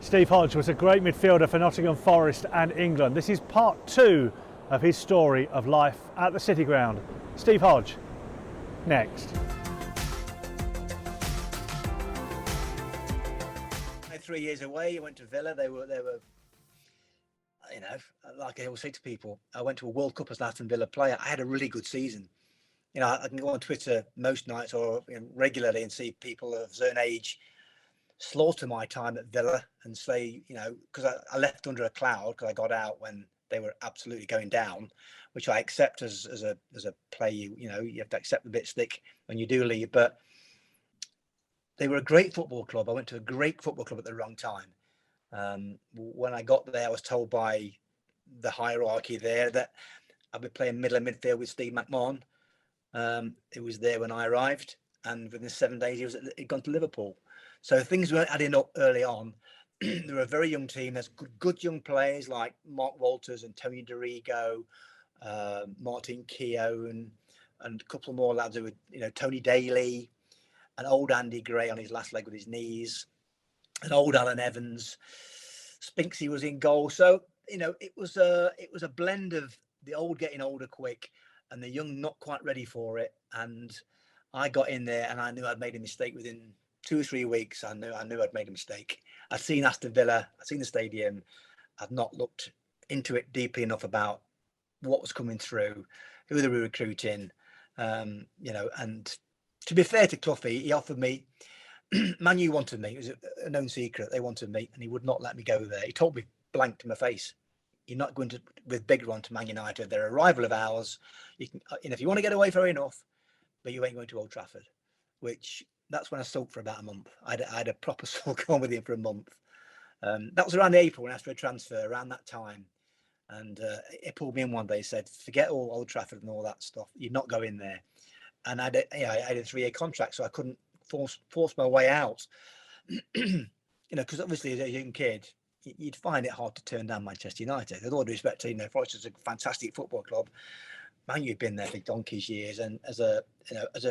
Steve Hodge was a great midfielder for Nottingham Forest and England. This is part 2 of his story of life at the City Ground. Steve Hodge, next. 3 years away, I went to Villa. They were, you know, like I always say to people, I went to a World Cup as an Aston Villa player. I had a really good season. You know, I can go on Twitter most nights or regularly and see people of a certain age slaughter my time at Villa and say, you know, because I left under a cloud because I got out when they were absolutely going down, which I accept as a player. You know, you have to accept the bit stick when you do leave. But they were a great football club. I went to a great football club at the wrong time. When I got there, I was told by the hierarchy there that I'd be playing middle and midfield with Steve McMahon. It was there when I arrived, and within 7 days he'd gone to Liverpool. So things weren't adding up early on. They were a very young team. There's good young players like Mark Walters and Tony Dorigo, Martin Keown, and a couple more lads who were, you know, Tony Daly, and old Andy Gray on his last leg with his knees, and old Alan Evans. Spinksy was in goal. So, you know, it was a blend of the old getting older quick and the young not quite ready for it. And I got in there and I knew I'd made a mistake within 2 or 3 weeks. I knew I'd made a mistake. I'd seen Aston Villa, I'd seen the stadium. I'd not looked into it deeply enough about what was coming through, who they were recruiting, you know. And to be fair to Clough, he offered me, Man U wanted me. It was a known secret. They wanted me and he would not let me go there. He told me blank to my face, you're not going to with Bigger to Man United. They're a rival of ours. You can, and if you want to get away, fair enough, but you ain't going to Old Trafford. Which that's when I sulked for about a month. I had a proper sulk on with him for a month. That was around April when I asked for a transfer, around that time. And he pulled me in one day and said, forget all Old Trafford and all that stuff. You're not going there. And I had a 3-year contract, so I couldn't force my way out. You know, because obviously as a young kid, you'd find it hard to turn down Manchester United. With all due respect to, you know, Forest is a fantastic football club. Man, you've been there for donkey's years, and as a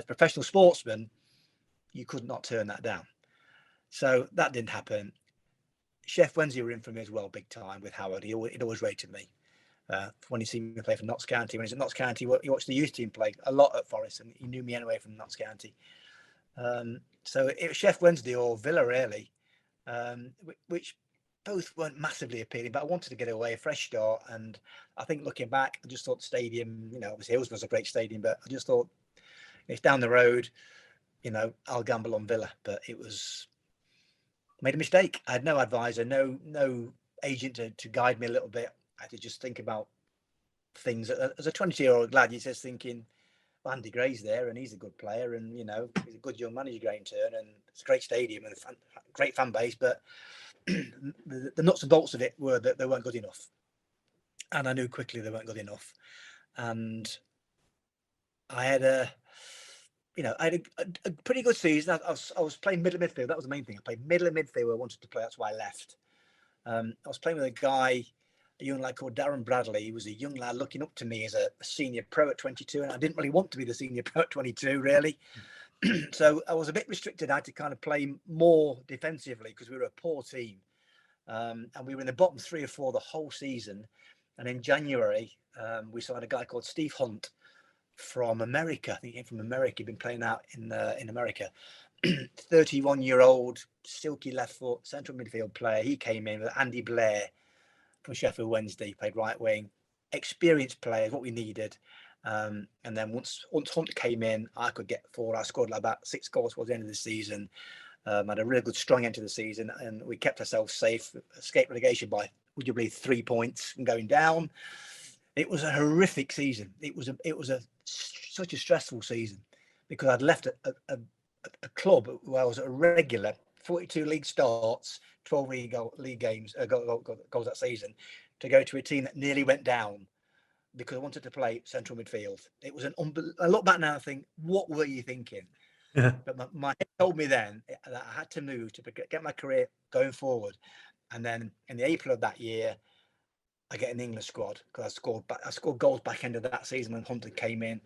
professional sportsman, you could not turn that down. So that didn't happen. Chef Wednesday were in for me as well, big time with Howard. He'd always rated me. When he seen me play for Notts County, when he was at Notts County, he watched the youth team play a lot at Forest, and he knew me anyway from Notts County. So it was Chef Wednesday or Villa, really, which both weren't massively appealing, but I wanted to get away, a fresh start. And I think looking back, I just thought the stadium, you know, obviously Hillsborough was a great stadium, but I just thought it's down the road, you know, I'll gamble on Villa. But it was, made a mistake. I had no advisor, no agent to guide me a little bit. I had to just think about things. As a 20-year-old lad, you're just thinking, well, Andy Gray's there and he's a good player, and, you know, he's a good young manager, Gray in turn, and it's a great stadium and a great fan base, but the nuts and bolts of it were that they weren't good enough. And I knew quickly they weren't good enough. And I had a pretty good season. I was playing middle midfield. That was the main thing. I played middle midfield where I wanted to play. That's why I left. I was playing with a young lad called Darren Bradley. He was a young lad looking up to me as a senior pro at 22. And I didn't really want to be the senior pro at 22, really. So I was a bit restricted. I had to kind of play more defensively because we were a poor team. And we were in the bottom 3 or 4 the whole season. And in January, we signed a guy called Steve Hunt from America. I think he came from America. He'd been playing out in America. 31-year-old, silky left foot, central midfield player. He came in with Andy Blair from Sheffield Wednesday, played right wing. Experienced players, what we needed. And then once Hunt came in, I could get forward. I scored like about 6 goals towards the end of the season. Had a really good, strong end to the season, and we kept ourselves safe. Escaped relegation by, would you believe, 3 points from going down. It was a horrific season. It was such a stressful season because I'd left a club where I was a regular, 42 league starts, 12 league games, goals that season, to go to a team that nearly went down because I wanted to play central midfield. It was I look back now and think, what were you thinking? Yeah. But my head told me then that I had to move to get my career going forward. And then in the April of that year, I get an England squad because I scored goals back end of that season when Hunter came in.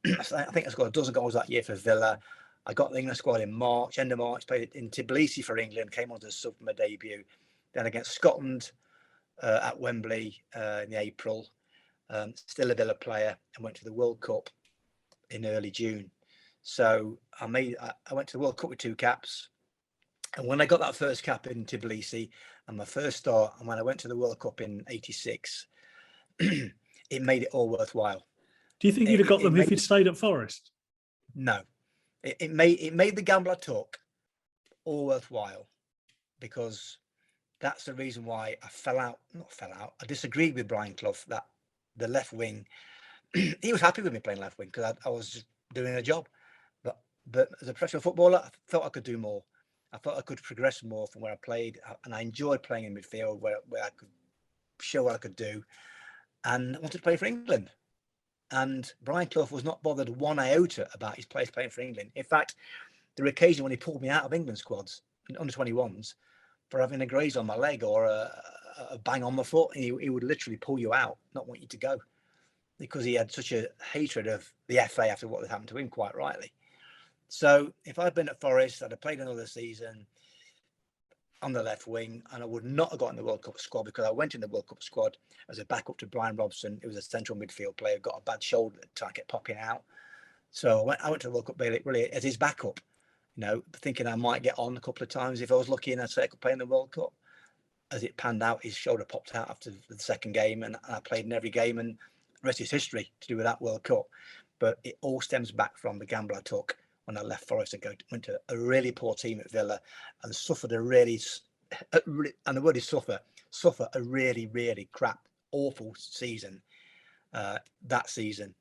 I think I scored a dozen goals that year for Villa. I got the England squad in March, end of March, played in Tbilisi for England, came on to sub for my debut. Then against Scotland at Wembley in April, still a Villa player, and went to the World Cup in early June. So I went to the World Cup with 2 caps. And when I got that first cap in Tbilisi and my first start, and when I went to the World Cup in '86, it made it all worthwhile. Do you think you'd have got them if you'd stayed at Forest? No, it made the gamble I took all worthwhile, because that's the reason why I disagreed with Brian Clough that the left wing, he was happy with me playing left wing because I was just doing a job. But as a professional footballer, I thought I could do more. I thought I could progress more from where I played, and I enjoyed playing in midfield where I could show what I could do, and I wanted to play for England. And Brian Clough was not bothered one iota about his players playing for England. In fact, there were occasions when he pulled me out of England squads, under 21s, for having a graze on my leg or a bang on my foot. He would literally pull you out, not want you to go, because he had such a hatred of the FA after what had happened to him, quite rightly. So if I'd been at Forest, I'd have played another season on the left wing, and I would not have got in the World Cup squad, because I went in the World Cup squad as a backup to Brian Robson, who was a central midfield player, got a bad shoulder at the time, kept popping out. So I went to the World Cup really as his backup, thinking I might get on a couple of times if I was lucky and I'd say I could play in the World Cup. As it panned out, his shoulder popped out after the second game, and I played in every game, and the rest is history to do with that World Cup. But it all stems back from the gamble I took when I left Forest and went to a really poor team at Villa and suffered and the word is suffer a really, really crap, awful season that season.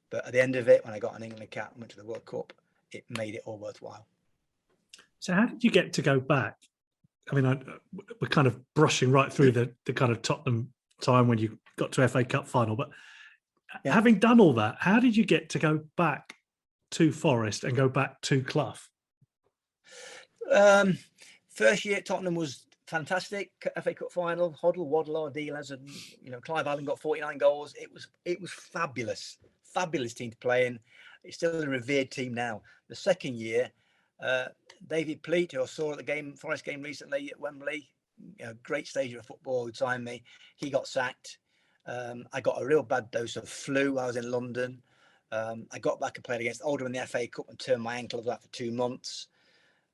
But at the end of it, when I got an England cap and went to the World Cup, it made it all worthwhile. So how did you get to go back? I mean, we're kind of brushing right through the kind of Tottenham time when you got to FA Cup final, but having done all that, how did you get to go back to Forest and go back to Clough? First year at Tottenham was fantastic. FA Cup final, Hoddle, Waddle, our dealers, and Clive Allen got 49 goals. It was fabulous team to play in. It's still a revered team now. The second year, David Pleat, who I saw at the Forest game recently at Wembley, great stage of football, who signed me, he got sacked. I got a real bad dose of flu. I was in London. I got back and played against Oldham in the FA Cup and turned my ankle over for 2 months.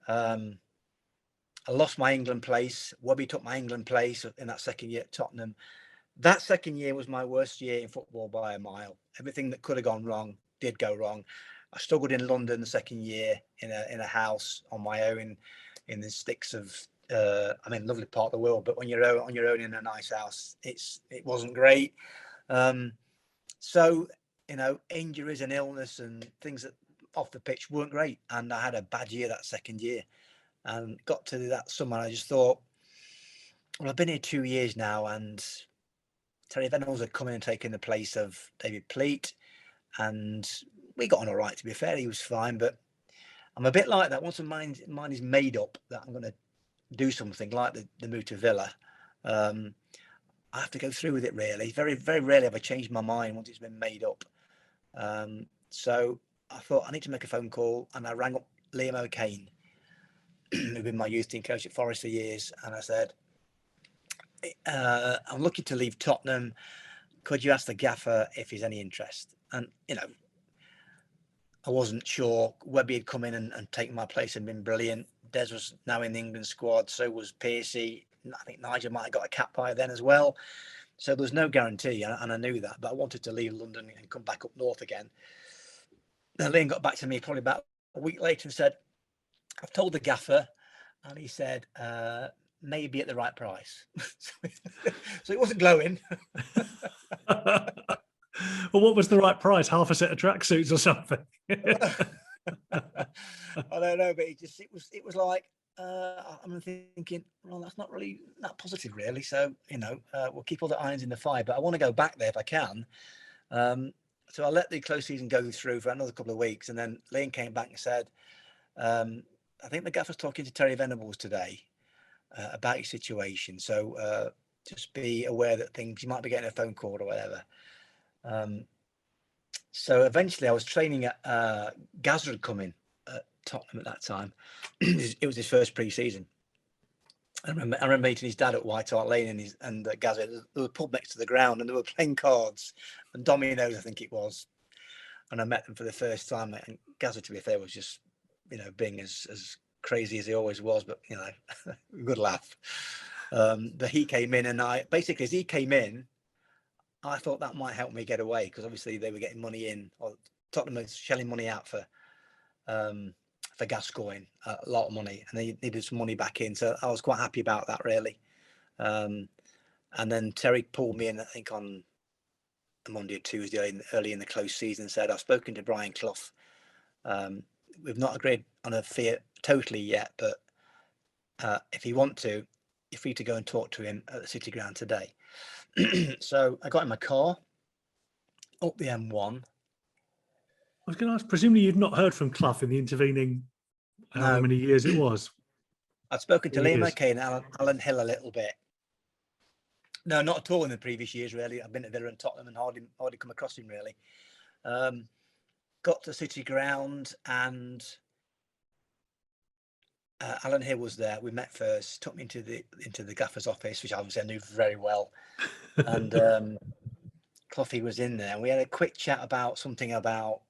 I lost my England place. Webby took my England place in that second year at Tottenham. That second year was my worst year in football by a mile. Everything that could have gone wrong did go wrong. I struggled in London the second year in a house on my own in the sticks of lovely part of the world, but when you're on your own in a nice house, it wasn't great. So injuries and illness and things that off the pitch weren't great, and I had a bad year that second year. And got to that summer, I just thought, well, I've been here 2 years now, and Terry Venables had come in and taken the place of David Pleat, and we got on all right, to be fair. He was fine, but I'm a bit like that. Once my mind is made up that I'm going to do something like the move to Villa, I have to go through with it, really. Very, very rarely have I changed my mind once it's been made up. So I thought I need to make a phone call, and I rang up Liam O'Kane, who'd been my youth team coach at Forest for years, and I said, I'm looking to leave Tottenham. Could you ask the gaffer if he's any interest? And I wasn't sure. Webby had come in and taken my place and been brilliant. Des was now in the England squad, so was Piercy. I think Nigel might have got a cap by then as well. So there was no guarantee, and I knew that, but I wanted to leave London and come back up north again. Then Liam got back to me probably about a week later and said, I've told the gaffer, and he said, maybe at the right price. So it wasn't glowing. Well, what was the right price? Half a set of tracksuits or something? I don't know, but it was like, I'm thinking, well, that's not really that positive, really. So, we'll keep all the irons in the fire, but I want to go back there if I can. So I let the close season go through for another couple of weeks, and then Liam came back and said, I think the gaffer's talking to Terry Venables today about your situation. So just be aware that you might be getting a phone call or whatever. So eventually I was training at Gazza had come in at Tottenham at that time. It was his first pre-season. I remember meeting his dad at White Hart Lane and Gazza. There was a pub next to the ground, and they were playing cards and dominoes, I think it was. And I met them for the first time. And Gazza, to be fair, was just, being as crazy as he always was, but good laugh. But he came in, and basically, as he came in, I thought that might help me get away, because obviously they were getting money in, or Tottenham was shelling money out for Gascoigne, a lot of money, and they needed some money back in. So I was quite happy about that, really. And then Terry pulled me in, I think on a Monday or Tuesday, early in the close season, and said, I've spoken to Brian Clough. We've not agreed on a fee totally yet, but if you want to, you're free to go and talk to him at the City Ground today. So I got in my car, up the M1. I was going to ask, presumably you'd not heard from Clough in the intervening however many years it was. I'd spoken to Liam McKay and Alan Hill a little bit. No, not at all in the previous years, really. I've been to Villa and Tottenham and hardly come across him, really. Got to City Ground, and Alan Hill was there. We met first, took me into the gaffer's office, which obviously I knew very well. And Cloughy was in there, and we had a quick chat about something about,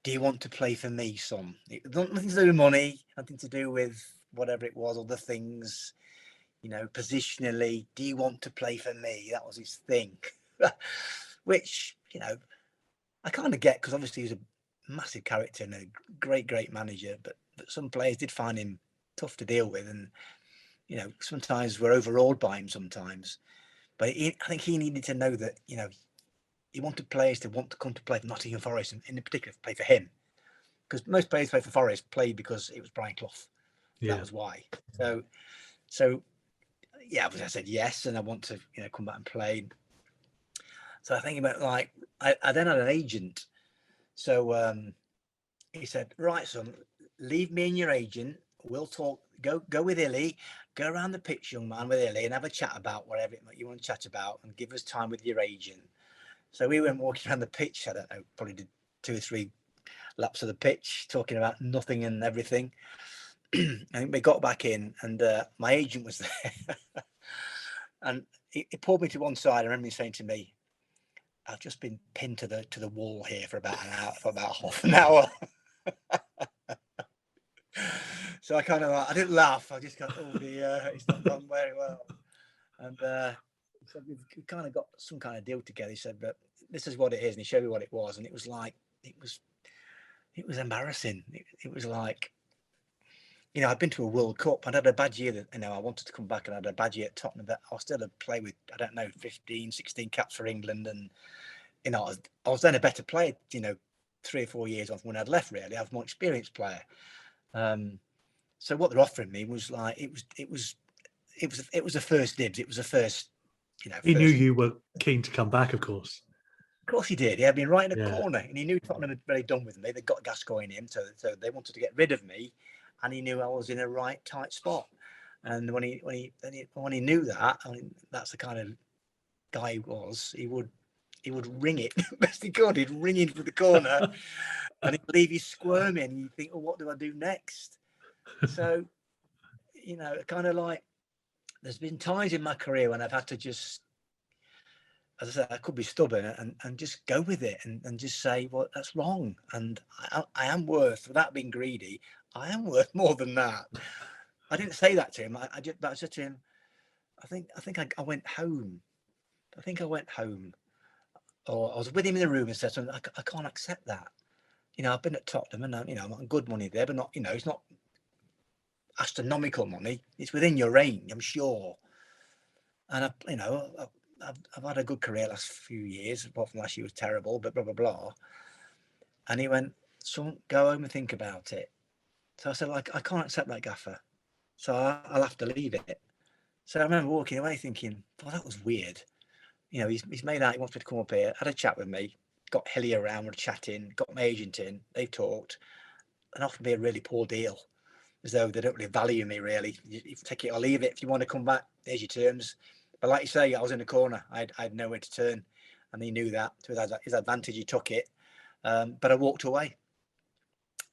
do you want to play for me, son? Nothing to do with money, nothing to do with whatever it was, other things, positionally. Do you want to play for me? That was his thing, which, I kind of get, because obviously he's a massive character and a great manager, but some players did find him tough to deal with, and sometimes we're overawed by him sometimes. But I think he needed to know that he wanted players to want to come to play for Nottingham Forest, and in particular play for him, because most players play for Forest played because it was Brian Clough. Yeah. That was why. So yeah, I said yes, and I want to come back and play. So I think about, like, I then had an agent. So he said, right, son, leave me and your agent. We'll talk. Go with Illy. Go around the pitch, young man, with Illy, and have a chat about whatever you want to chat about, and give us time with your agent. So we went walking around the pitch. I don't know, probably did 2 or 3 laps of the pitch, talking about nothing and everything. And we got back in, and my agent was there. And he pulled me to one side. I remember him saying to me, I've just been pinned to the wall here for about half an hour. So I kind of, I didn't laugh. I just got, oh dear, it's not gone very well. And so we've kind of got some kind of deal together. He said, but this is what it is. And he showed me what it was. And it was like, it was embarrassing. It was like, I'd been to a World Cup. I'd had a bad year that, I wanted to come back, and I had a bad year at Tottenham, but I still had played with, 15-16 caps for England. And, I was then a better player, 3 or 4 years off when I'd left, really. I was a more experienced player. So what they're offering me was like, it was a first dibs. It was a first, He knew you were keen to come back, of course. Of course he did. He had been right in the corner, and he knew Tottenham had very done with me. They got Gascoigne in, so they wanted to get rid of me, and he knew I was in a right tight spot. And when he knew that, that's the kind of guy he was. He would ring it best he could. He'd ring in for the corner, and he'd leave you squirming. And you think, well, what do I do next? So, kind of like, there's been times in my career when I've had to just, as I said, I could be stubborn and just go with it and just say, well, that's wrong. And I am worth, without being greedy, I am worth more than that. I didn't say that to him. I said to him, I think I went home. I think I went home. Or I was with him in the room and said something, I can't accept that. I've been at Tottenham, and I'm on good money there, but not, it's not astronomical money. It's within your range, I'm sure. And I've had a good career last few years, apart from last year was terrible, but blah blah blah. And he went, "Son, go home and think about it." So I said, "Like, I can't accept that, Gaffer. So I'll have to leave it." So I remember walking away thinking, "Well, that was weird." He's made out he wants me to come up here, had a chat with me, got Hilly around, we're chatting, got my agent in, they've talked, and offered me a really poor deal, as though they don't really value me, really. You take it or leave it. If you want to come back, there's your terms. But like you say, I was in the corner. I had nowhere to turn, and he knew that. To his advantage, he took it. But I walked away,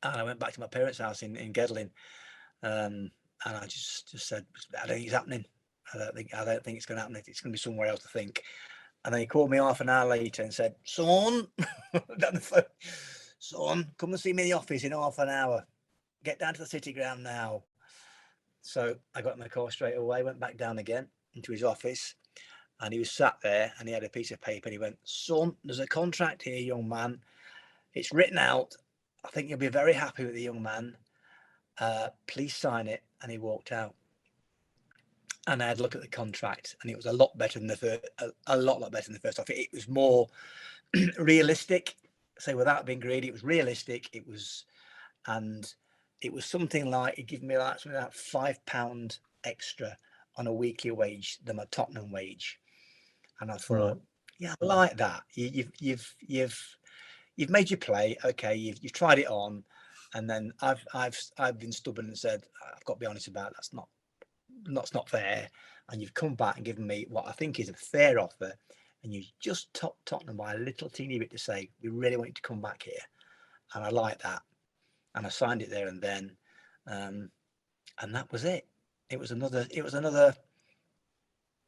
and I went back to my parents' house in Gedling. And And I just said, I don't think it's happening. I don't think it's going to happen. It's going to be somewhere else, I think. And then he called me half an hour later and said, "Son," down the phone, "Son, come and see me in the office in half an hour. Get down to the City Ground now." So I got in the car straight away, went back down again into his office, and he was sat there and he had a piece of paper and he went, "Son, there's a contract here, young man. It's written out. I think you'll be very happy with the young man. Please sign it." And he walked out. And I had a look at the contract, and it was a lot better than the first, a lot better than the first offer. It was more realistic. So without being greedy, it was realistic. It was something like, it gave me like something like £5 extra on a weekly wage than my Tottenham wage. And I thought, yeah, I like that. You've made your play. Okay, you've tried it on, and then I've been stubborn and said, I've got to be honest about it. That's not fair. And you've come back and given me what I think is a fair offer, and you just topped Tottenham by a little teeny bit to say, we really want you to come back here. And I like that. And I signed it there and then. And that was it. It was another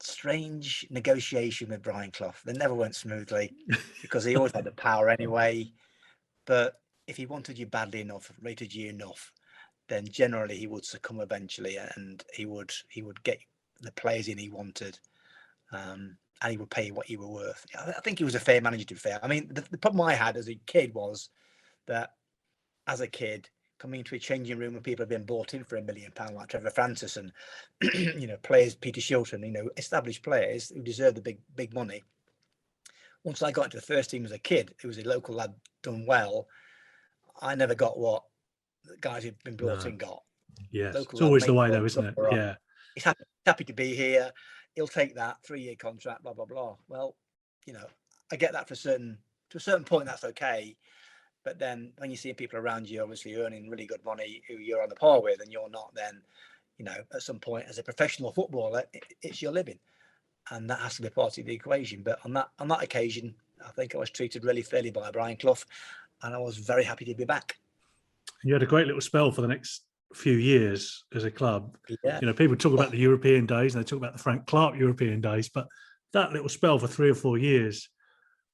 strange negotiation with Brian Clough. They never went smoothly because he always had the power anyway. But if he wanted you badly enough, rated you enough, then generally he would succumb eventually, and he would get the players in he wanted, and he would pay what you were worth. I think he was a fair manager, to be fair. I mean, the problem I had as a kid was that, as a kid, coming into a changing room when people have been bought in for £1 million, like Trevor Francis and players, Peter Shilton, established players who deserve the big money. Once I got into the first team as a kid, it was a local lad done well. I never got what the guys who've been brought in got. Yes, local, it's always the way, though, isn't it? Yeah, he's happy to be here. He'll take that 3-year contract. Blah blah blah. Well, I get that to a certain point. That's okay. But then when you see people around you obviously earning really good money who you're on the par with and you're not, then at some point as a professional footballer, it's your living, and that has to be part of the equation. But on that occasion, I think I was treated really fairly by Brian Clough, and I was very happy to be back. You had a great little spell for the next few years as a club. Yeah. People talk about the European days and they talk about the Frank Clark European days, but that little spell for 3 or 4 years,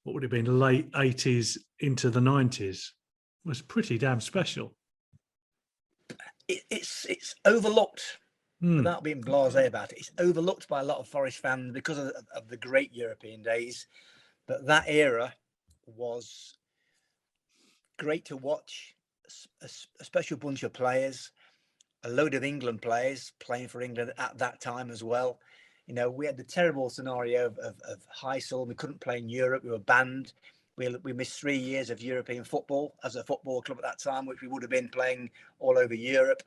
what would have been late 80s into the 90s, was pretty damn special. It's overlooked, without being blasé about it. It's overlooked by a lot of Forest fans because of the great European days. But that era was great to watch. A special bunch of players, a load of England players playing for England at that time as well. We had the terrible scenario of Heysel. We couldn't play in Europe. We were banned. We missed 3 years of European football as a football club at that time, which we would have been playing all over Europe.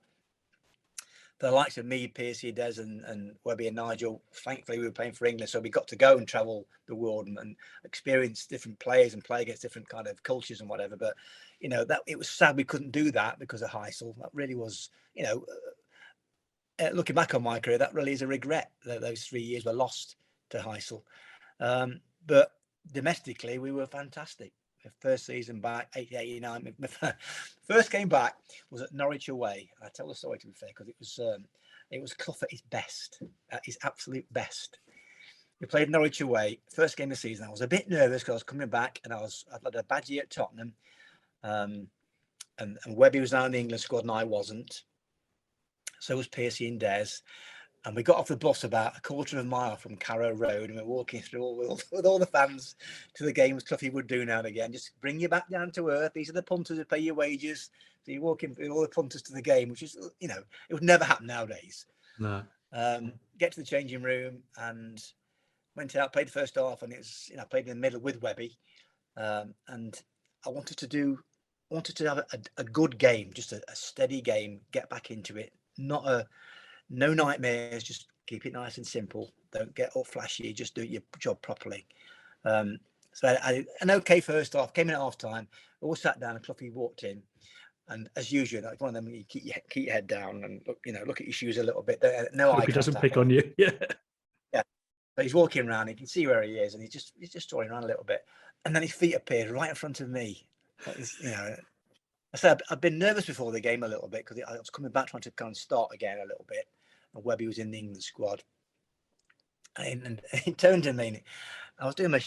The likes of me, Piercy, Des and Webby and Nigel, thankfully we were playing for England, so we got to go and travel the world and experience different players and play against different kind of cultures and whatever. But that it was sad we couldn't do that because of Heysel. That really was, looking back on my career, that really is a regret that those 3 years were lost to Heysel. But domestically, we were fantastic. The first season back, 88-89. My first game back was at Norwich away. I tell the story, to be fair, because it was Clough at his best, at his absolute best. We played Norwich away, first game of the season. I was a bit nervous because I was coming back and I'd had a bad year at Tottenham. And Webby was now in the England squad and I wasn't. So was Piercy and Des. And we got off the bus about a quarter of a mile from Carrow Road, and we're walking through with all the fans to the games Cloughie would do now and again. Just bring you back down to earth. These are the punters who pay your wages. So you're walking with all the punters to the game, which is, it would never happen nowadays. No. Get to the changing room and went out, played the first half, and it's I played in the middle with Webby, and I wanted to have a good game, just a steady game, get back into it, no nightmares, just keep it nice and simple. Don't get all flashy, just do your job properly. So I had an okay first half, came in at half time, all sat down and Cloughie walked in. And as usual, like one of them, you keep your head down and look at your shoes a little bit. No eye contact. He doesn't pick on you. Yeah. Yeah. But he's walking around, you can see where he is, and he's just strolling around a little bit. And then his feet appeared right in front of me. I said I've been nervous before the game a little bit because I was coming back trying to kind of start again a little bit. and Webby was in the England squad. And he turned to me, and I was doing my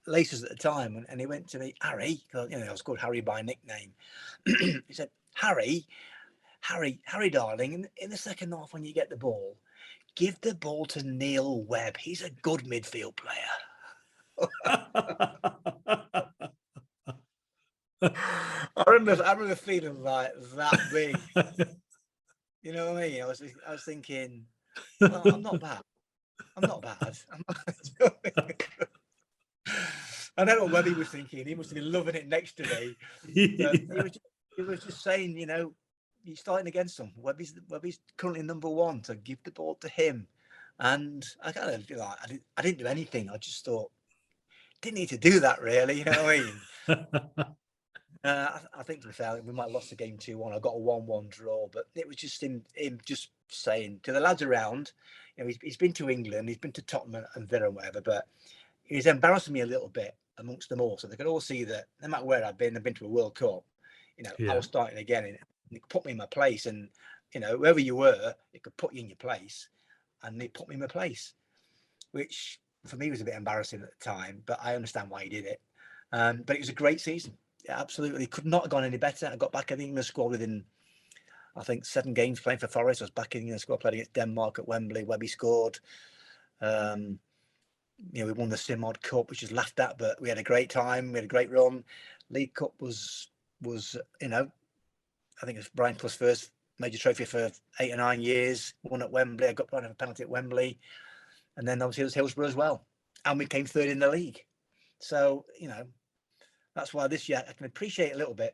laces at the time, and he went to me, Harry, because I was called Harry by nickname. He said, Harry, darling, in the second half when you get the ball, give the ball to Neil Webb. He's a good midfield player. I remember feeling like that big. You know what I mean? I was thinking, well, I'm not bad. I don't know what Webby was thinking. He must have been loving it next to me. But he was just saying, you're starting against him. Webby's currently number one, so give the ball to him. And I kind of feel like I didn't do anything. I just thought, didn't need to do that, really. You know what I mean? I think, to be fair, we might have lost the game 2-1. I got a 1-1 draw, but it was just him just saying to the lads around, he's been to England, he's been to Tottenham and Villa and whatever, but he's embarrassing me a little bit amongst them all. So they could all see that no matter where I've been to a World Cup, I was starting again, and it could put me in my place. And, wherever you were, it could put you in your place, and it put me in my place, which for me was a bit embarrassing at the time, but I understand why he did it. But it was a great season. Yeah, absolutely. Could not have gone any better. I got back in the England squad within, I think, 7 games playing for Forest. I was back in the England squad, played against Denmark at Wembley. Webby scored. We won the Simod Cup, which was laughed at, but we had a great time. We had a great run. League Cup was I think it's Brian Clough's first major trophy for 8 or 9 years. Won at Wembley. I got a penalty at Wembley. And then obviously it was Hillsborough as well. And we came third in the league. So, that's why this year I can appreciate a little bit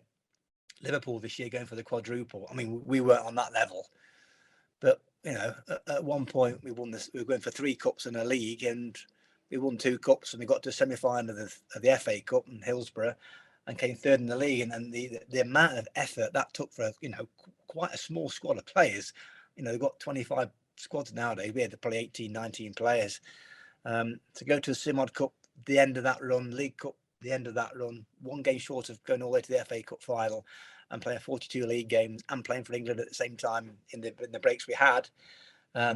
Liverpool this year going for the quadruple. I mean, we weren't on that level, but at one point we were going for 3 cups in a league, and we won 2 cups, and we got to the semi-final of the FA Cup in Hillsborough, and came third in the league. And the amount of effort that took for quite a small squad of players. They've got 25 squads nowadays. We had probably 18, 19 players. To go to the Simod Cup, the end of that run, League Cup, the end of that run, 1 game short of going all the way to the FA Cup final, and playing 42 league games and playing for England at the same time in the breaks we had.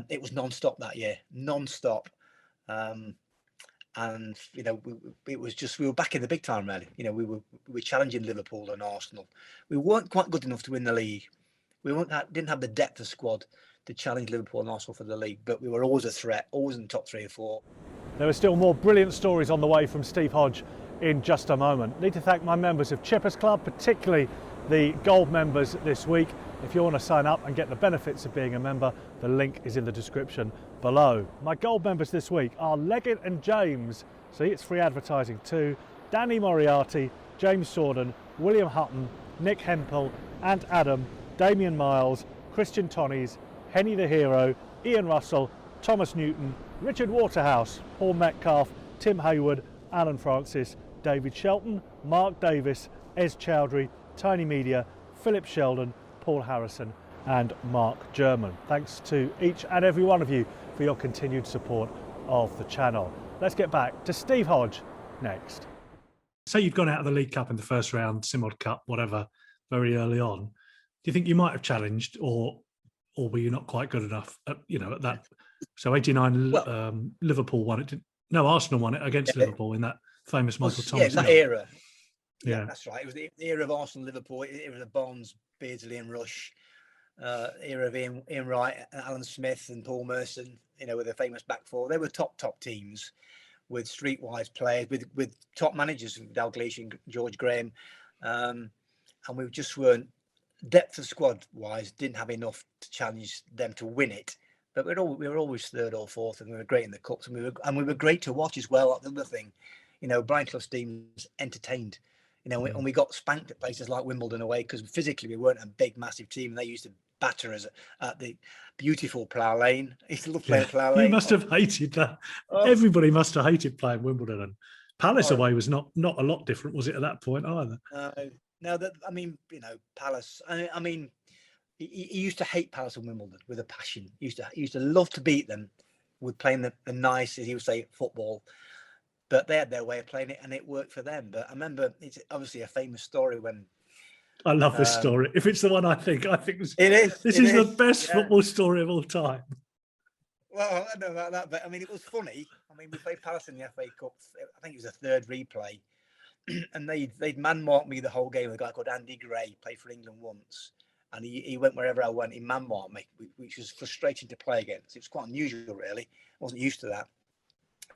It was non-stop that year, non-stop. And it was just, we were back in the big time, really. We were challenging Liverpool and Arsenal. We weren't quite good enough to win the league. Didn't have the depth of squad to challenge Liverpool and Arsenal for the league, but we were always a threat, always in the top 3 or 4. There are still more brilliant stories on the way from Steve Hodge in just a moment. Need to thank my members of Chippers Club, particularly the Gold members this week. If you want to sign up and get the benefits of being a member, the link is in the description below. My Gold members this week are Leggett and James. See, it's free advertising too. Danny Moriarty, James Sorden, William Hutton, Nick Hempel and Adam, Damien Miles, Christian Tonnies, Henny the Hero, Ian Russell, Thomas Newton, Richard Waterhouse, Paul Metcalf, Tim Hayward, Alan Francis, David Shelton, Mark Davis, Ez Chowdhury, Tiny Media, Philip Sheldon, Paul Harrison and Mark German. Thanks to each and every one of you for your continued support of the channel. Let's get back to Steve Hodge next. Say you'd gone out of the League Cup in the first round, Simod Cup, whatever, very early on. Do you think you might have challenged, or were you not quite good enough at that? So 89, Liverpool won it. No, Arsenal won it against Liverpool in that famous Michael Thomas. Yeah, that era. Yeah, that's right. It was the era of Arsenal, Liverpool. It was the Bonds, Beardsley and Rush. Era of Ian Wright, Alan Smith and Paul Merson, with the famous back four. They were top teams with streetwise players, with top managers, Dalglish and George Graham. And we just weren't, depth of squad wise, didn't have enough to challenge them to win it. But we were always third or fourth, and we were great in the cups, and we were great to watch as well. The other thing, Brian Clough's teams entertained. And we got spanked at places like Wimbledon away because physically we weren't a big, massive team. And they used to batter us at the beautiful Plough Lane. I used to love playing Plough Lane. You must have hated that. Oh. Everybody must have hated playing Wimbledon. And Palace away was not a lot different, was it, at that point either? No, Palace. He used to hate Palace and Wimbledon with a passion. He used to love to beat them with playing the nice, as he would say, football. But they had their way of playing it, and it worked for them. But I remember it's obviously a famous story when. I love this story. If it's the one I think it is. This is the best football story of all time. Well, I don't know about that, but I mean, it was funny. I mean, we played Palace in the FA Cup. I think it was a third replay, and they'd man marked me the whole game. A guy called Andy Gray played for England once, and he went wherever I went. He man marked me, which was frustrating to play against. It was quite unusual, really. I wasn't used to that.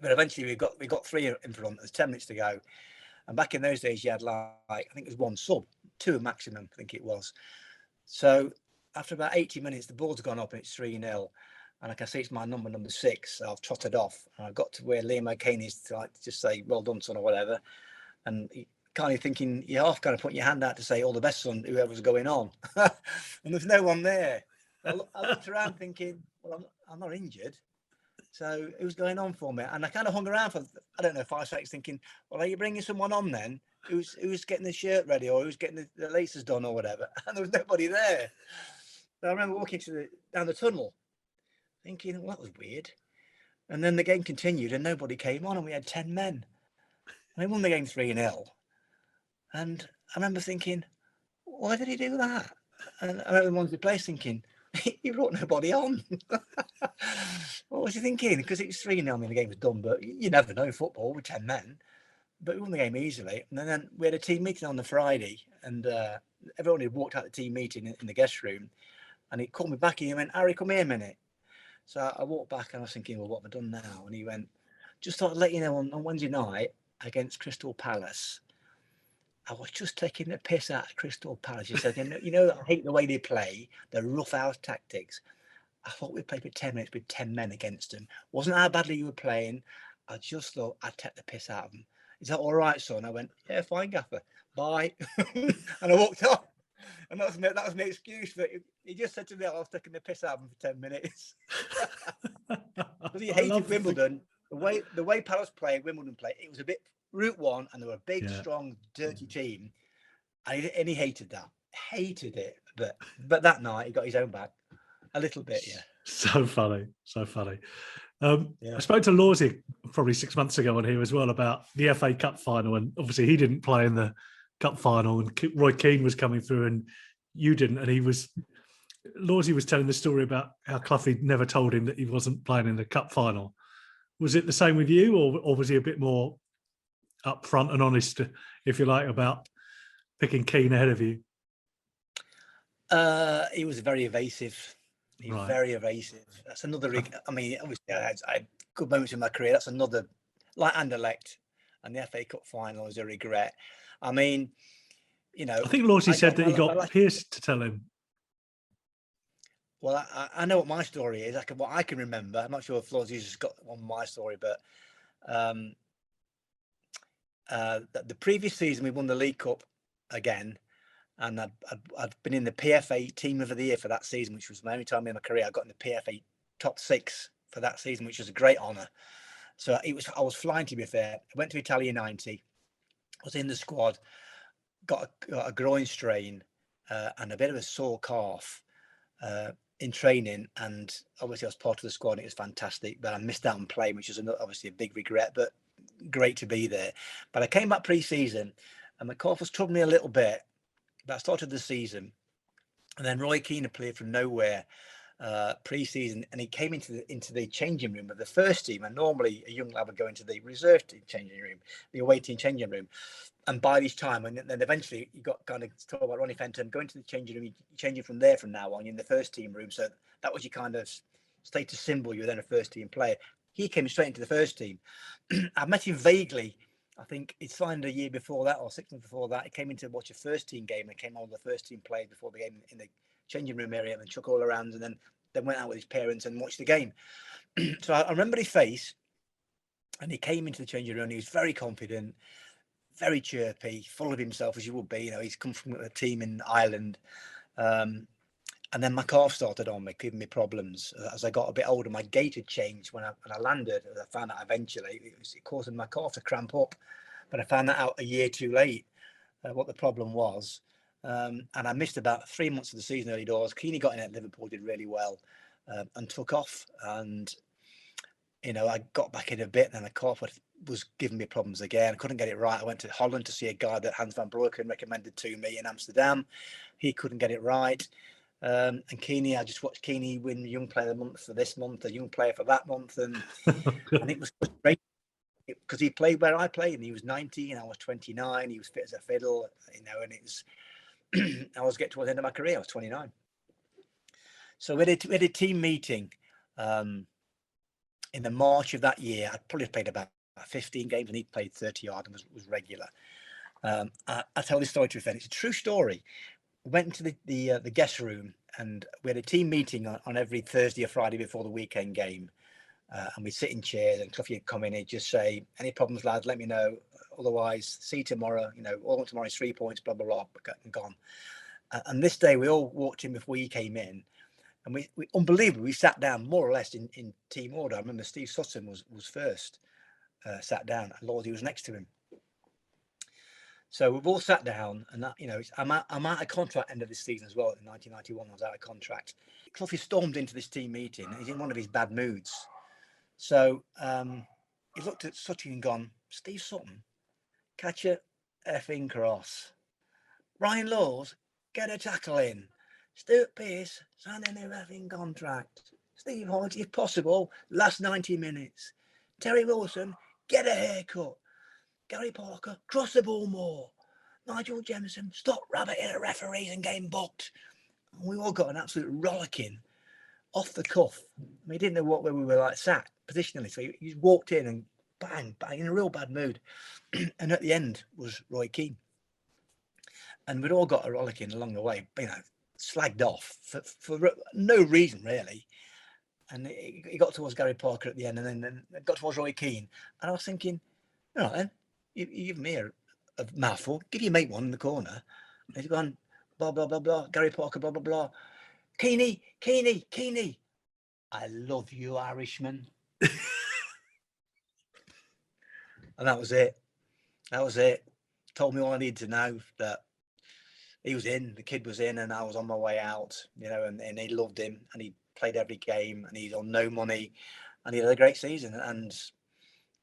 But eventually, we got three in front. There's 10 minutes to go, and back in those days, you had like I think it was one sub, two maximum. I think it was. So after about 80 minutes, the ball's gone up and it's 3-0. And I can see it's my number 6. So I've trotted off. And I got to where Liam O'Kane is to like just say, well done, son, or whatever. And kind of thinking, you're half kind of putting your hand out to say, all the best, son, whoever's going on. And there's no one there. I looked around thinking, well, I'm not injured. So it was going on for me. And I kind of hung around for, I don't know, 5 seconds thinking, well, are you bringing someone on then? Who's getting the shirt ready or who's getting the laces done or whatever? And there was nobody there. So I remember walking down the tunnel thinking, well, that was weird. And then the game continued and nobody came on and we had 10 men. And they won the game 3-0. And I remember thinking, why did he do that? And I remember the place thinking, he brought nobody on. What was he thinking? Because it was 3-0, I mean, the game was done, but you never know football with 10 men. But we won the game easily. And then we had a team meeting on the Friday and everyone had walked out the team meeting in the guest room and he called me back and he went, Harry, come here a minute. So I walked back and I was thinking, well, what have I done now? And he went, just thought I'd let you know on Wednesday night against Crystal Palace, I was just taking the piss out of Crystal Palace. He said, you know, I hate the way they play, the rough house tactics. I thought we played for 10 minutes with 10 men against them. Wasn't how badly you were playing. I just thought I'd take the piss out of them. Is that all right, son? I went, yeah, fine, Gaffer. Bye. And I walked off. And that was my excuse. But he just said to me, I was taking the piss out of him for 10 minutes. Because he hated Wimbledon. The way Palace played, Wimbledon played, it was a bit Route 1 and they were a big, strong, dirty team. And he hated that. Hated it. But that night, he got his own back. A little bit, yeah. So funny. I spoke to Lawsy probably 6 months ago on here as well about the FA Cup final, and obviously he didn't play in the Cup final, and Roy Keane was coming through, and you didn't. And Lawsy was telling the story about how Clough never told him that he wasn't playing in the Cup final. Was it the same with you, or was he a bit more upfront and honest, if you like, about picking Keane ahead of you? He was very evasive. He's very evasive. That's another. I mean, obviously, I had good moments in my career. That's another, like Anderlecht and the FA Cup final is a regret. I mean, you know, I think Lawsy said that he got Pierce to tell him. Well, I know what my story is. What I can remember. I'm not sure if Lawsy's has got on my story, but the previous season we won the League Cup again. And I'd been in the PFA Team of the Year for that season, which was the only time in my career I got in the PFA top 6 for that season, which was a great honour. So I was flying, to be fair. I went to Italia 90, was in the squad, got a groin strain and a bit of a sore calf in training. And obviously I was part of the squad and it was fantastic, but I missed out on playing, which is obviously a big regret, but great to be there. But I came back pre-season and the calf was troubling me a little bit. But I started the season, and then Roy Keane appeared from nowhere pre-season, and he came into the changing room of the first team. And normally a young lad would go into the reserve team changing room, the away team changing room. And by this time, and then eventually you got kind of talk about Ronnie Fenton going to the changing room, you changing from there from now on. You're in the first team room, so that was your kind of status symbol. You were then a first team player. He came straight into the first team. I met him vaguely. I think he signed a year before that or 6 months before that. He came in to watch a first team game and came on the first team players before the game in the changing room area and shook all around and then went out with his parents and watched the game. So I remember his face and he came into the changing room and he was very confident, very chirpy, full of himself as you would be. You know, he's come from a team in Ireland. And then my calf started on me, giving me problems. As I got a bit older, my gait had changed when I landed. I found out eventually it was causing my calf to cramp up. But I found that out a year too late, what the problem was. And I missed about 3 months of the season early doors. Keane got in at Liverpool, did really well and took off. And, you know, I got back in a bit and then the calf was giving me problems again. I couldn't get it right. I went to Holland to see a guy that Hans van Breukelen recommended to me in Amsterdam. He couldn't get it right. And Keeney, I just watched Keeney win Young Player of the Month for this month, a Young Player for that month, and it was great because he played where I played, and he was 90 and I was 29. He was fit as a fiddle, and it was. I was getting towards the end of my career. I was 29. So we had a team meeting in the March of that year. I'd probably played about 15 games, and he'd played 30 odd and was regular. I tell this story to a friend. It's a true story. We went into the guest room, and we had a team meeting on every Thursday or Friday before the weekend game. And we'd sit in chairs, and Clough would come in and he'd just say, "Any problems, lads, let me know. Otherwise, see you tomorrow. All tomorrow is 3 points, blah, blah, blah, and gone." And this day, we all walked in before he came in. And we unbelievably, we sat down more or less in team order. I remember Steve Sutton was first, sat down, and Lordy was next to him. So we've all sat down, and that, I'm out of contract end of this season as well. In 1991, I was out of contract. Clough stormed into this team meeting, and he's in one of his bad moods. So he looked at Sutton and gone, "Steve Sutton, catch a effing cross. Ryan Laws, get a tackle in. Stuart Pearce, sign a new effing contract. Steve Hodge, if possible, last 90 minutes. Terry Wilson, get a haircut. Gary Parker, cross the ball more. Nigel Jemison, stop rabbiting at referees and getting booked." And we all got an absolute rollicking off the cuff. We didn't know where we were sat positionally. So he walked in and bang, in a real bad mood. And at the end was Roy Keane. And we'd all got a rollicking along the way, slagged off for no reason, really. And he got towards Gary Parker at the end, and then got towards Roy Keane. And I was thinking, all right, then, you give me a mouthful, give your mate one in the corner. And he's gone, blah, blah, blah, blah, Gary Parker, blah, blah, blah. Keaney, I love you, Irishman. And that was it. Told me all I needed to know, that he was in, the kid was in, and I was on my way out, and he loved him, and he played every game, and he's on no money, and he had a great season. And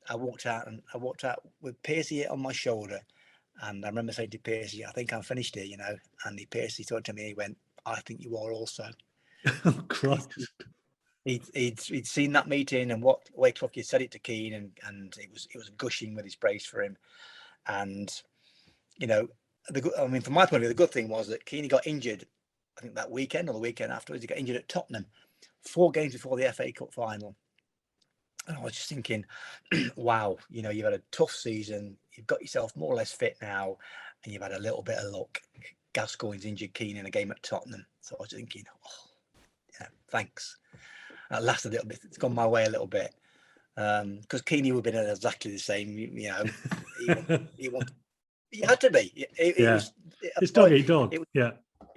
I walked out with Piercy on my shoulder, and I remember saying to Piercy, "I think I'm finished here," and Piercy said to me, he went, "I think you are also." Oh, Christ. He'd seen that meeting and what way Clough had said it to Keane, and it was gushing with his praise for him. And from my point of view, the good thing was that Keane got injured, I think that weekend or the weekend afterwards. He got injured at Tottenham 4 games before the FA Cup final. And I was just thinking, wow, you've had a tough season, you've got yourself more or less fit now, and you've had a little bit of luck. Gascoigne's injured Keane in a game at Tottenham. So I was thinking, thanks. That lasted a little bit. It's gone my way a little bit. Because Keane would have been exactly the same, he had to be. It's dog eat dog.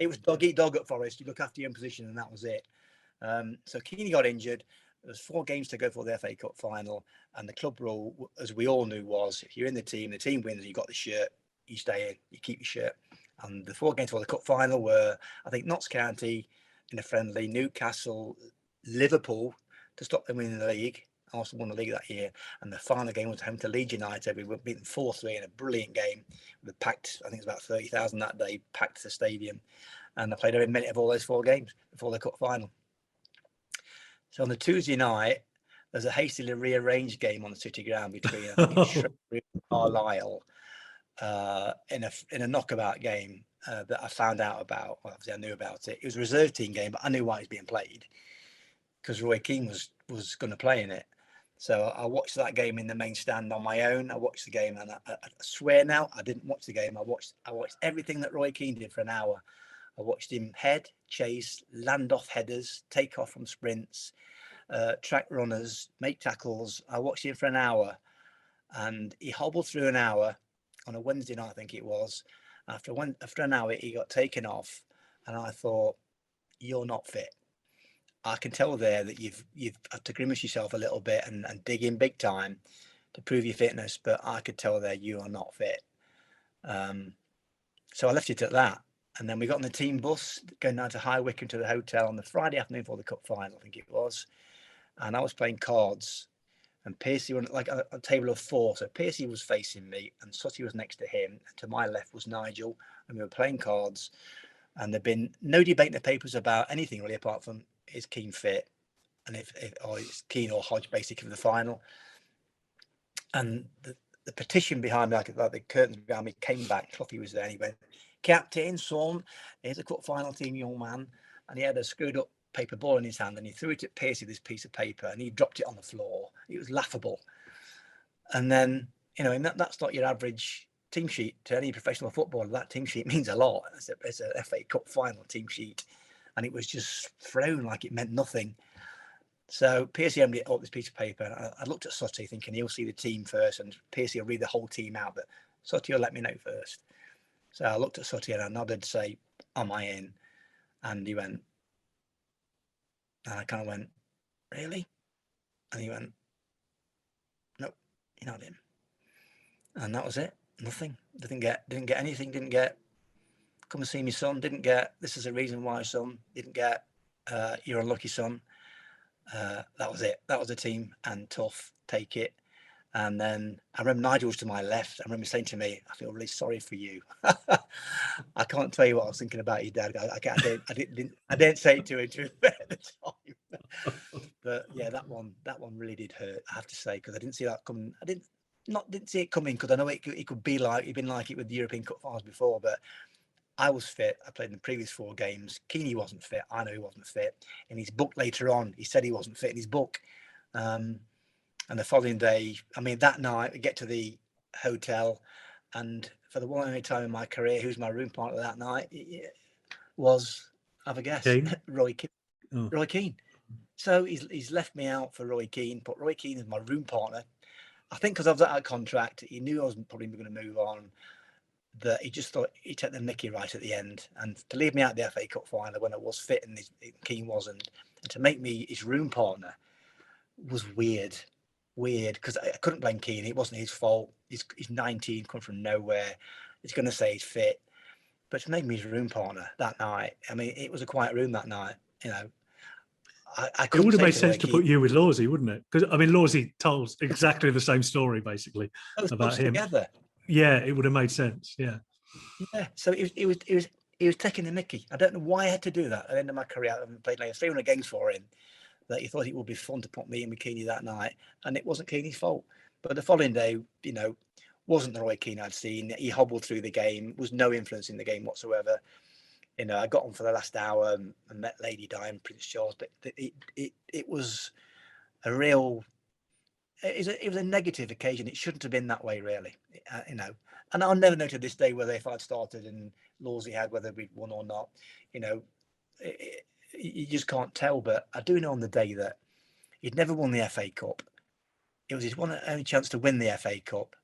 It was dog eat dog at Forest. You look after your own position, and that was it. So Keane got injured. There was 4 games to go for the FA Cup final, and the club rule, as we all knew, was if you're in the team wins, you got the shirt, you stay in, you keep your shirt. And the 4 games for the cup final were, I think, Notts County in a friendly, Newcastle, Liverpool to stop them winning the league. Arsenal won the league that year, and the final game was home to Leeds United. We were beaten 4-3 in a brilliant game. We packed, I think it was about 30,000 that day, packed the stadium, and I played every minute of all those 4 games before the cup final. So on the Tuesday night, there's a hastily rearranged game on the City ground between Shrewsbury and Carlisle in a knockabout game that I found out about. Well, obviously, I knew about it. It was a reserve team game, but I knew why it was being played because Roy Keane was going to play in it. So I watched that game in the main stand on my own. I watched the game, and I swear now, I didn't watch the game. I watched everything that Roy Keane did for an hour. I watched him head, chase, land off headers, take off from sprints, track runners, make tackles. I watched him for an hour, and he hobbled through an hour on a Wednesday night, I think it was. After an hour, he got taken off, and I thought, "You're not fit." I can tell there that you've had to grimace yourself a little bit and dig in big time to prove your fitness, but I could tell there you are not fit. So I left it at that. And then we got on the team bus going down to High Wycombe to the hotel on the Friday afternoon for the cup final, I think it was. And I was playing cards, and Piercy was like a table of 4. So Piercy was facing me, and Sutty was next to him. And to my left was Nigel, and we were playing cards. and there'd been no debate in the papers about anything really, apart from is Keane fit, and if or it's Keane or Hodge basically for the final. And the petition behind me, like the curtains behind me, came back. Cloughy was there, and he went, "Captain, son, here's a cup final team, young man." And he had a screwed up paper ball in his hand, and he threw it at Piercy, this piece of paper, and he dropped it on the floor. It was laughable. And then, and that's not your average team sheet to any professional footballer. That team sheet means a lot. It's a FA Cup final team sheet, and it was just thrown like it meant nothing. So Piercy handed up this piece of paper, and I looked at Sutty thinking he'll see the team first, and Piercy will read the whole team out, but Sutty will let me know first. So I looked at Sutty and I nodded to say, "Am I in?" And he went, and I kind of went, "Really?" And he went, "Nope, you're not in." And that was it. Nothing. Didn't get anything. Didn't get come and see me, son. Didn't get this is a reason why, son. Didn't get you're unlucky, son. That was it. That was the team, and tough. Take it. And then I remember Nigel was to my left. I remember saying to me, "I feel really sorry for you." I can't tell you what I was thinking about your dad. I didn't say it to him at the time. But yeah, that one really did hurt, I have to say, because I didn't see that coming. I didn't see it coming, because I know it could be like it'd been like it with the European Cup finals before. But I was fit. I played in the previous 4 games. Keeney wasn't fit. I know he wasn't fit. In his book later on, he said he wasn't fit in his book. And the following day, that night, we get to the hotel, and for the one only time in my career, who's my room partner that night was, have a guess, Roy Keane. Oh. Roy Keane. So he's left me out for Roy Keane, put Roy Keane as my room partner. I think because I was out of contract, he knew I was probably going to move on, that he just thought he'd take the mickey right at the end. And to leave me out the FA Cup final when I was fit and Keane wasn't, and to make me his room partner was weird, because I couldn't blame Keane. It wasn't his fault. He's 19, come from nowhere. He's going to say he's fit. But to make me his room partner that night, it was a quiet room that night, I it would have made sense to put you with Lawsy, wouldn't it? Because Lawsy told exactly the same story basically about him. Together. Yeah, it would have made sense. Yeah. Yeah. So he was taking the mickey. I don't know why I had to do that at the end of my career. I played like 300 games for him. That he thought it would be fun to put me in with Keane that night, and it wasn't Keane's fault. But the following day, wasn't the Roy Keane I'd seen. He hobbled through the game. Was no influence in the game whatsoever. I got on for the last hour and met Lady Di and Prince Charles, but it was a real. It was a negative occasion. It shouldn't have been that way, really. And I'll never know to this day whether if I'd started and Lawsy had, whether we'd won or not. You just can't tell. But I do know on the day that he'd never won the FA Cup. It was his one and only chance to win the FA Cup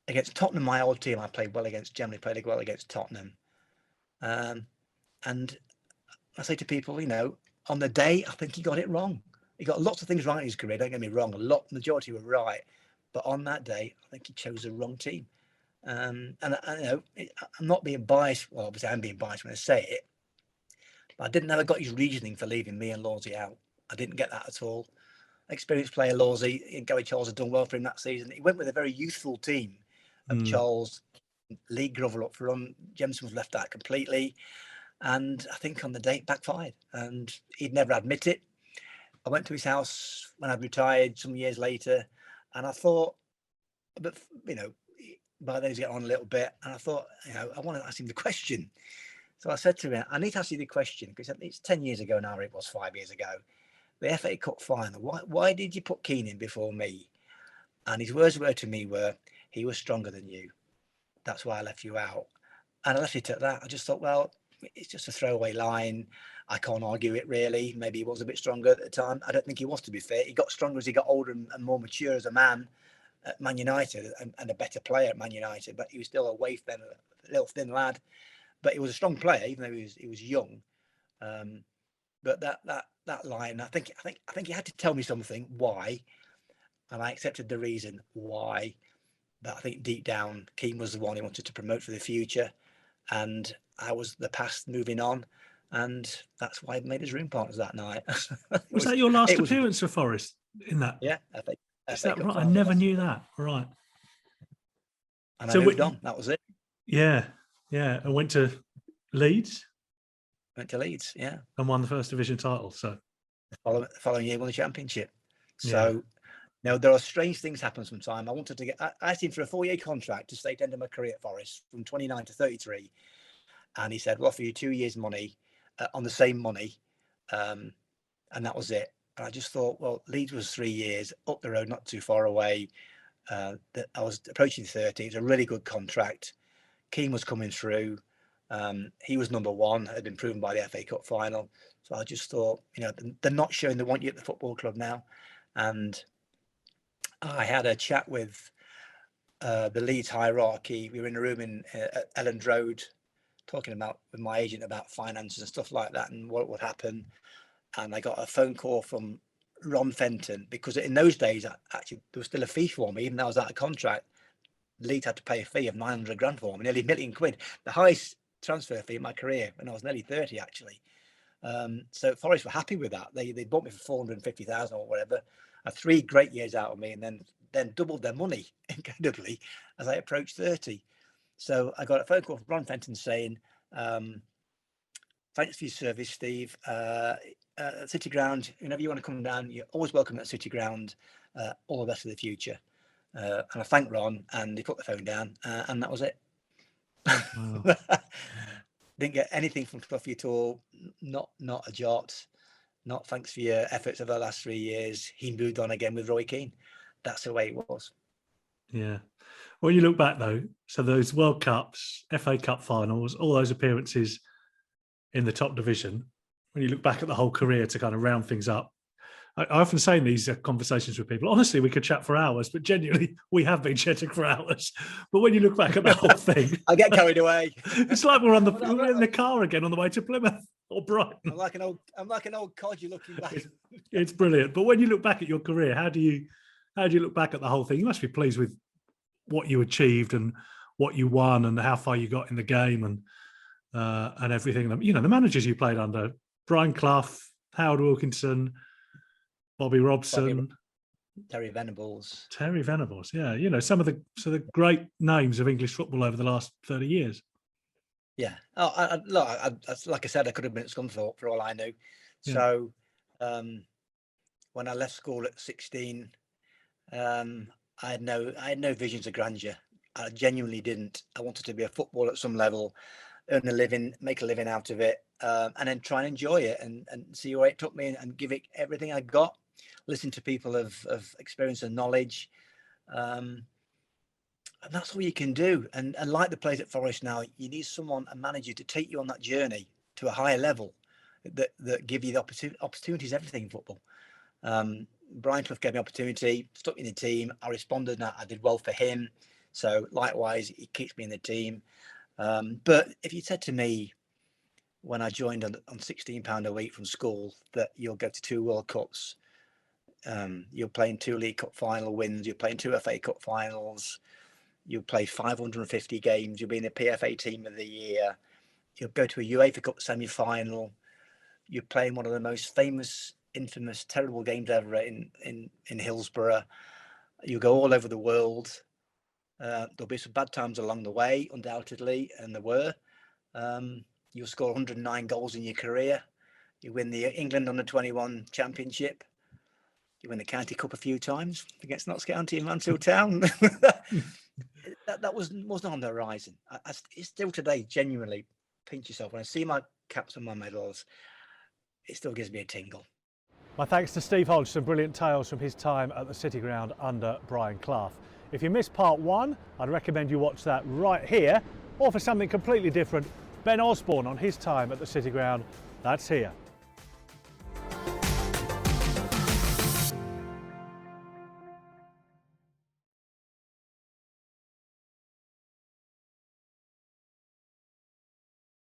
against Tottenham. My old team, I played well against. Generally played well against Tottenham. And I say to people, on the day, I think he got it wrong. He got lots of things right in his career. Don't get me wrong. Majority were right, but on that day, I think he chose the wrong team. And I'm not being biased. Well, obviously, I'm being biased when I say it. But I never got his reasoning for leaving me and Lawsy out. I didn't get that at all. Experienced player Lawsy and Gary Charles had done well for him that season. He went with a very youthful team of Charles, Lee Grovel up front. Jensen was left out completely. And I think on the day it backfired. And he'd never admit it. I went to his house when I'd retired some years later. And I thought, but, by then he's getting on a little bit. And I thought, I want to ask him the question. So I said to him, I need to ask you the question, because it's 10 years ago now, it was 5 years ago. The FA Cup final, why did you put Keane in before me? And his words to me were, he was stronger than you. That's why I left you out. And I left it at that. I just thought, well, it's just a throwaway line. I can't argue it, really. Maybe he was a bit stronger at the time. I don't think he was, to be fair. He got stronger as he got older and more mature as a man at Man United, and a better player at Man United. But he was still a waif then, a little thin lad. But he was a strong player, even though he was young. But that line, I think he had to tell me something, why, and I accepted the reason why. But I think deep down, Keane was the one he wanted to promote for the future, and I was the past moving on, and that's why he made his room partners that night. Was that your last appearance for Forest in that? Yeah, I think. Is that right? I never knew that. Right. And so I moved on. That was it. Yeah. Yeah. I went to Leeds. Went to Leeds, yeah. And won the first division title. So The following year, won the championship. Yeah. So, now there are strange things happen sometimes. I asked him for a 4-year contract to stay to end of my career at Forest from 29 to 33. And he said, we'll offer you 2 years' money on the same money. And that was it. And I just thought, well, Leeds was 3 years up the road, not too far away. That I was approaching 30. It was a really good contract. Keane was coming through. He was number one, had been proven by the FA Cup final. So I just thought, they're not showing they want you at the football club now. And I had a chat with the Leeds hierarchy. We were in a room in Elland Road talking with my agent about finances and stuff like that and what would happen. And I got a phone call from Ron Fenton, because in those days, actually, there was still a fee for me, even though I was out of contract. Leeds had to pay a fee of 900 grand for me, nearly £1 million, the highest transfer fee in my career when I was nearly 30, actually. So Forest were happy with that. They bought me for 450,000 or whatever. Had 3 great years out of me, and then doubled their money incredibly as I approached 30. So I got a phone call from Ron Fenton saying, thanks for your service, Steve. City Ground, whenever you want to come down, you're always welcome at City Ground. All the best for the future. And I thanked Ron, and he put the phone down, and that was it. Wow. Didn't get anything from Cloughy at all. Not a jot. Not thanks for your efforts over the last 3 years. He moved on again with Roy Keane. That's the way it was. Yeah. When you look back though, so those World Cups, FA Cup finals, all those appearances in the top division, when you look back at the whole career to kind of round things up, I often say in these conversations with people, honestly, we could chat for hours, but genuinely, we have been chatting for hours. But when you look back at the whole thing, I get carried away. It's like we're in the car again on the way to Plymouth or Brighton. I'm like an old codger looking back. It's brilliant. But when you look back at your career, how do you look back at the whole thing? You must be pleased with what you achieved and what you won and how far you got in the game and everything. The managers you played under: Brian Clough, Howard Wilkinson, Bobby Robson, Terry Venables. Yeah. Some of the great names of English football over the last 30 years. Yeah. Like I said, I could have been at Scunthorpe for all I knew. Yeah. So when I left school at 16, I had no visions of grandeur. I genuinely didn't. I wanted to be a footballer at some level, earn a living, make a living out of it, and then try and enjoy it and see where it took me and give it everything I got. Listen to people of experience and knowledge. And that's all you can do. And like the players at Forest now, you need someone, a manager, to take you on that journey to a higher level that give you the opportunities, everything in football. Brian Clough gave me opportunity, stuck me in the team. I responded and I did well for him. So likewise, he keeps me in the team. But if you said to me when I joined on £16 a week from school that you'll go to 2 World Cups, you're playing 2 League Cup final wins, you're playing 2 FA Cup finals, you'll play 550 games, you'll be in the PFA Team of the Year, you'll go to a UEFA Cup semi-final, you're playing one of the most famous, infamous, terrible games ever in Hillsborough, you'll go all over the world. There'll be some bad times along the way, undoubtedly, and there were. You'll score 109 goals in your career. You win the England Under-21 Championship. You win the County Cup a few times against Notts County and Mansfield Town. that wasn't on the horizon. It's still today, genuinely, pinch yourself. When I see my caps and my medals, it still gives me a tingle. My thanks to Steve Hodge, some brilliant tales from his time at the City Ground under Brian Clough. If you missed part 1, I'd recommend you watch that right here, or for something completely different, Ben Osborne on his time at the City Ground, that's here.